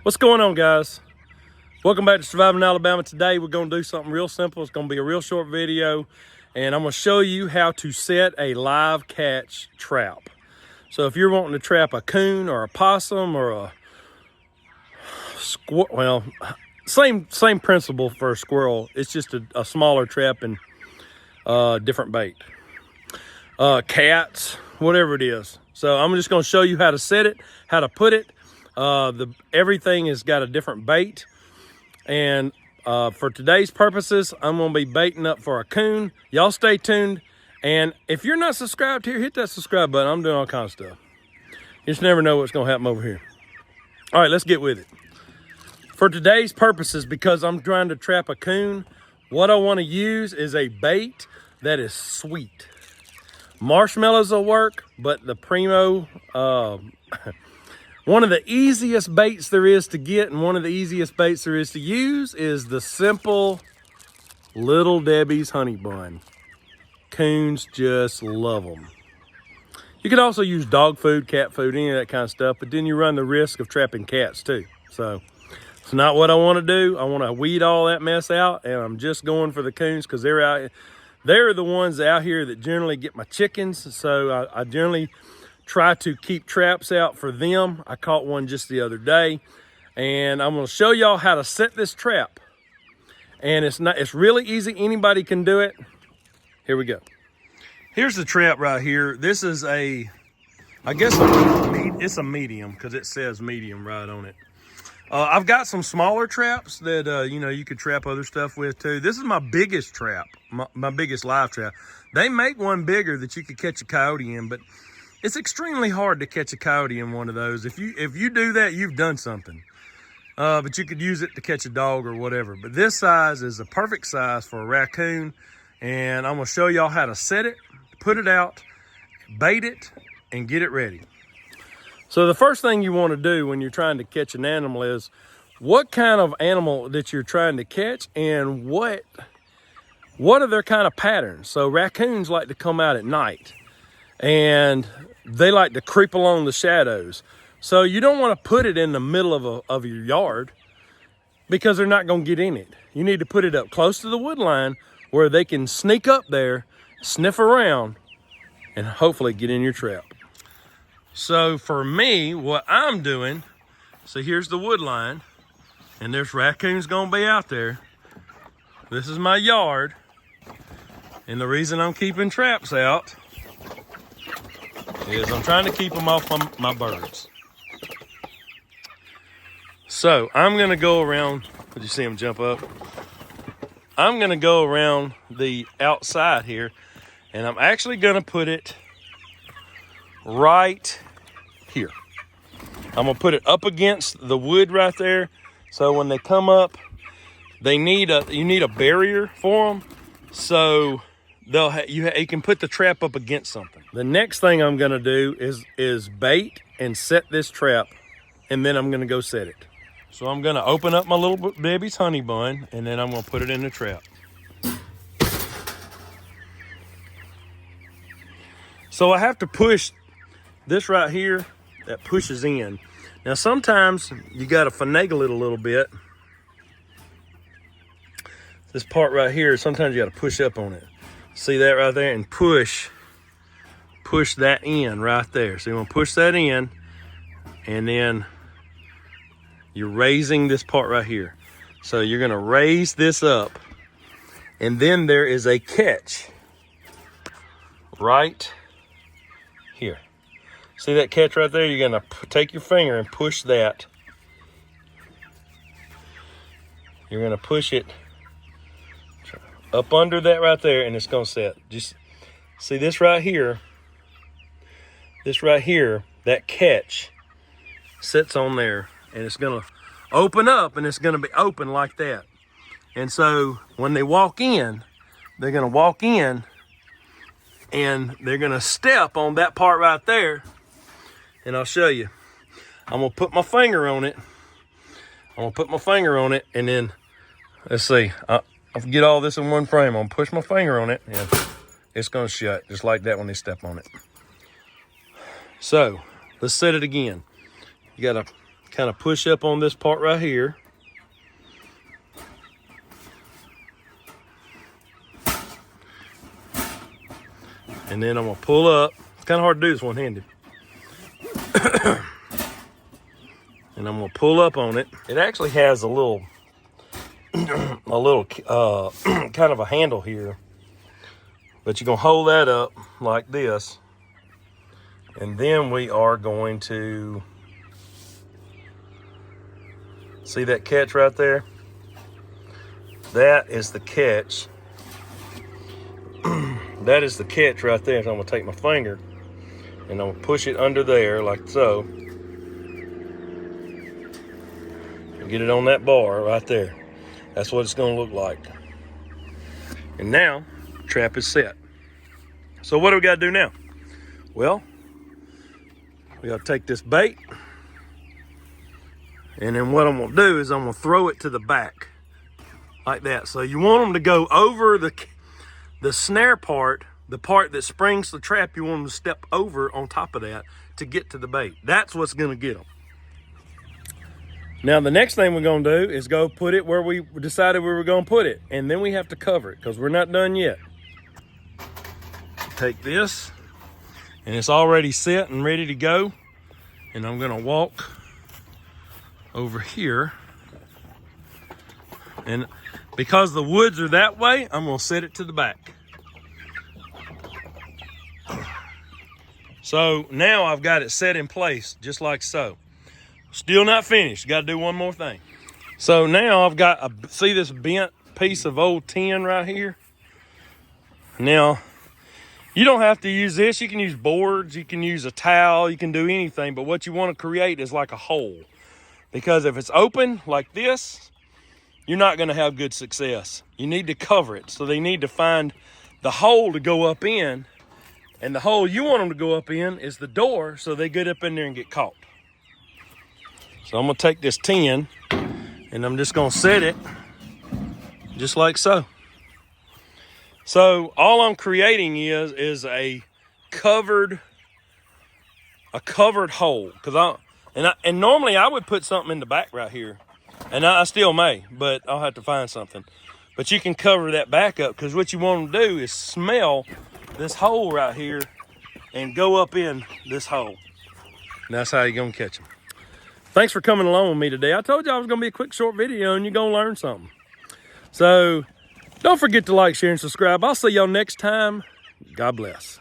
What's going on, guys? Welcome back to Surviving Alabama. Today we're going to do something real simple. It's going to be a real short video, and I'm going to show you how to set a live catch trap. So if you're wanting to trap a coon or a possum or a squirrel, well, same principle for a squirrel. It's just a smaller trap and different bait. Cats, whatever it is. So I'm just going to show you how to set it, how to put it. Everything has got a different bait, and for today's purposes, I'm going to be baiting up for a coon. Y'all stay tuned, and if you're not subscribed here, hit that subscribe button. I'm doing all kinds of stuff. You just never know what's going to happen over here. All right, let's get with it. For today's purposes, because I'm trying to trap a coon, what I want to use is a bait that is sweet. Marshmallows will work, but the Primo, one of the easiest baits there is to get and one of the easiest baits there is to use is the simple Little Debbie's honey bun. Coons just love them. You could also use dog food, cat food, any of that kind of stuff, but then you run the risk of trapping cats too. So it's not what I want to do. I want to weed all that mess out, and I'm just going for the coons because they're the ones out here that generally get my chickens. So I generally try to keep traps out for them. I caught one just the other day, and I'm going to show y'all how to set this trap. And it's really easy. Anybody can do it. Here we go. Here's the trap right here. This is I guess it's a medium because it says medium right on it. I've got some smaller traps that, you could trap other stuff with too. This is my biggest trap, my biggest live trap. They make one bigger that you could catch a coyote in, but it's extremely hard to catch a coyote in one of those. If you do that, you've done something. But you could use it to catch a dog or whatever. But this size is the perfect size for a raccoon. And I'm going to show y'all how to set it, put it out, bait it, and get it ready. So the first thing you want to do when you're trying to catch an animal is what kind of animal that you're trying to catch and what are their kind of patterns. So raccoons like to come out at night, and they like to creep along the shadows. So you don't want to put it in the middle of your yard because they're not going to get in it. You need to put it up close to the wood line where they can sneak up there, sniff around, and hopefully get in your trap. So for me, what I'm doing, so here's the wood line, and there's raccoons going to be out there. This is my yard, and the reason I'm keeping traps out is I'm trying to keep them off my birds. So I'm going to go around. Did you see them jump up? I'm going to go around the outside here, and I'm actually going to put it right here. I'm going to put it up against the wood right there. So when they come up, you need a barrier for them. So you can put the trap up against something. The next thing I'm going to do is bait and set this trap, and then I'm going to go set it. So I'm going to open up my Little Debbie's honey bun, and then I'm going to put it in the trap. So I have to push this right here. That pushes in. Now sometimes you got to finagle it a little bit. This part right here, sometimes you got to push up on it. See that right there? And push that in right there. So you want to push that in, and then you're raising this part right here. So you're going to raise this up, and then there is a catch right here. See that catch right there? You're going to take your finger and push that. You're going to push it up under that right there, and it's going to set. Just see this right here. This right here, that catch sits on there, and it's going to open up, and it's going to be open like that. And so when they walk in, they're going to walk in, and they're going to step on that part right there. And I'll show you. I'm going to put my finger on it. And then, let's see. I'll get all this in one frame. I'm going to push my finger on it, and it's going to shut just like that when they step on it. So let's set it again. You got to kind of push up on this part right here. And then I'm gonna pull up. It's kind of hard to do this one-handed. And I'm gonna pull up on it. It actually has a little, kind of a handle here. But you're gonna hold that up like this. And then we are going to, see that catch right there? That is the catch. That is the catch right there. So I'm gonna take my finger and I'm gonna push it under there like so. And get it on that bar right there. That's what it's gonna look like. And now, trap is set. So what do we gotta do now? Well, we gotta take this bait, and then what I'm gonna do is I'm gonna throw it to the back like that. So you want them to go over the snare part, the part that springs the trap. You want them to step over on top of that to get to the bait. That's what's gonna get them. Now the next thing we're gonna do is go put it where we decided we were gonna put it, and then we have to cover it because we're not done yet. Take this, and it's already set and ready to go. And I'm gonna walk over here. And because the woods are that way, I'm gonna set it to the back. So now I've got it set in place, just like so. Still not finished, gotta do one more thing. So now I've got, see this bent piece of old tin right here? Now, you don't have to use this. You can use boards, you can use a towel, you can do anything, but what you want to create is like a hole. Because if it's open like this, you're not going to have good success. You need to cover it. So they need to find the hole to go up in, and the hole you want them to go up in is the door, so they get up in there and get caught. So I'm going to take this tin, and I'm just going to set it just like so. So all I'm creating is a covered hole. And normally I would put something in the back right here, and I still may, but I'll have to find something. But you can cover that back up, because what you want to do is smell this hole right here and go up in this hole. And that's how you're gonna catch them. Thanks for coming along with me today. I told you I was gonna be a quick short video and you're gonna learn something. So don't forget to like, share, and subscribe. I'll see y'all next time. God bless.